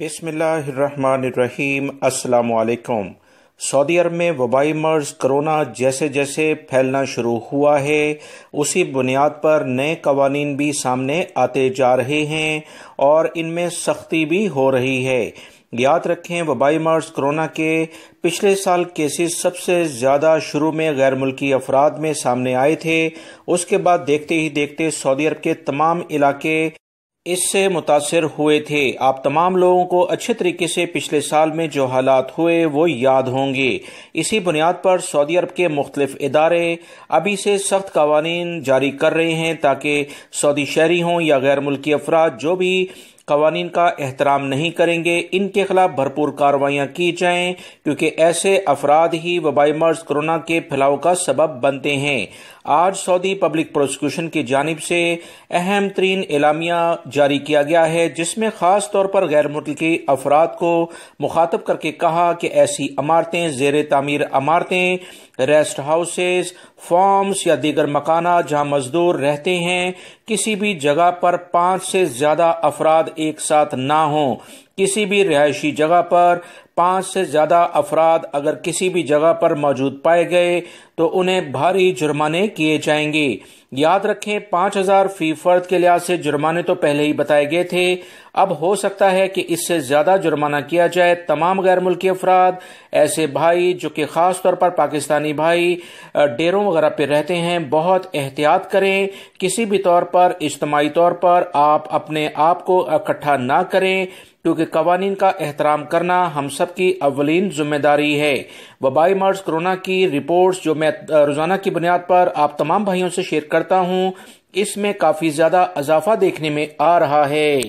बिस्मिल्लाहिर्रहमानिर्रहीम। अस्सलामु अलैकुम। सऊदी अरब में वबाई मर्ज कोरोना जैसे जैसे फैलना शुरू हुआ है, उसी बुनियाद पर नए कवानीन भी सामने आते जा रहे हैं और इनमें सख्ती भी हो रही है। याद रखें, वबाई मर्ज कोरोना के पिछले साल केसेस सबसे ज़्यादा शुरू में गैर मुल्की अफराद में सामने आए थे। उसके बाद देखते ही देखते सऊदी अरब के तमाम इलाके इससे मुतासिर हुए थे। आप तमाम लोगों को अच्छे तरीके से पिछले साल में जो हालात हुए वो याद होंगे। इसी बुनियाद पर सऊदी अरब के मुख्तलिफ इदारे अभी से सख्त कवानीन जारी कर रहे हैं ताकि सऊदी शहरी हों या गैर मुल्की अफराद जो भी कवानीन का एहतराम नहीं करेंगे, इनके खिलाफ भरपूर कार्रवाइयाँ की जाएं, क्योंकि ऐसे अफराद ही वबाई मर्ज कोरोना के फैलाव का सबब बनते हैं। आज सऊदी पब्लिक प्रोसिक्यूशन की जानिब से अहम तरीन एलामिया जारी किया गया है, जिसमें खास तौर पर गैर मुल्की अफराद को मुखातब करके कहा कि ऐसी इमारतें, ज़ेर तामीर इमारतें, रेस्ट हाउसेस, फार्म्स या दीगर मकाना जहां मजदूर रहते हैं, किसी भी जगह पर 5 से ज्यादा अफराद एक साथ ना हों। किसी भी रिहायशी जगह पर 5 से ज्यादा अफराद अगर किसी भी जगह पर मौजूद पाए गए तो उन्हें भारी जुर्माने किए जाएंगे। याद रखें, 5,000 फी फर्द के लिहाज से जुर्माने तो पहले ही बताए गए थे। अब हो सकता है कि इससे ज्यादा जुर्माना किया जाए। तमाम गैर मुल्की अफराद, ऐसे भाई जो कि खास तौर पर पाकिस्तानी भाई डेरों वगैरह पे रहते हैं, बहुत एहतियात करें। किसी भी तौर पर, इज्तिमाई तौर पर आप अपने आप को इकट्ठा ना करें, क्योंकि कवानीन का एहतराम करना हम सब की अव्वलीन जिम्मेदारी है। वबाई मर्ज कोरोना की रिपोर्ट्स जो मैं रोजाना की बुनियाद पर आप तमाम भाइयों से शेयर करता हूं, इसमें काफी ज्यादा इजाफा देखने में आ रहा है।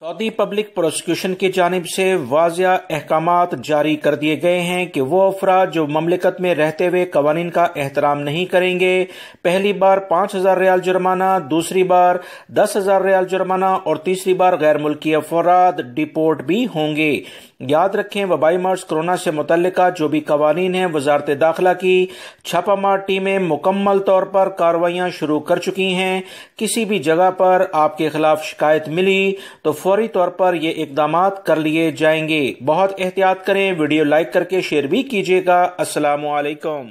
सऊदी पब्लिक प्रोसिक्यूशन की जानिब से वाज़िया अहकामात जारी कर दिए गए हैं कि वो अफराद जो ममलिकत में रहते हुए कवानीन का एहतराम नहीं करेंगे, पहली बार 5,000 रियाल जुर्माना, दूसरी बार 10,000 रियाल जुर्माना और तीसरी बार गैर मुल्की अफराद डिपोर्ट भी होंगे। याद रखें, वबाई मर्ज कोरोना से मुतल्लिका जो भी कवानीन हैं, वजारत दाखिला की छापामार टीमें मुकम्मल तौर पर कार्रवाइयां शुरू कर चुकी हैं। किसी भी जगह पर आपके खिलाफ शिकायत मिली तो फौरी तौर पर ये इकदामात कर लिए जाएंगे। बहुत एहतियात करें। वीडियो लाइक करके शेयर भी कीजिएगा। अस्सलामु अलैकुम।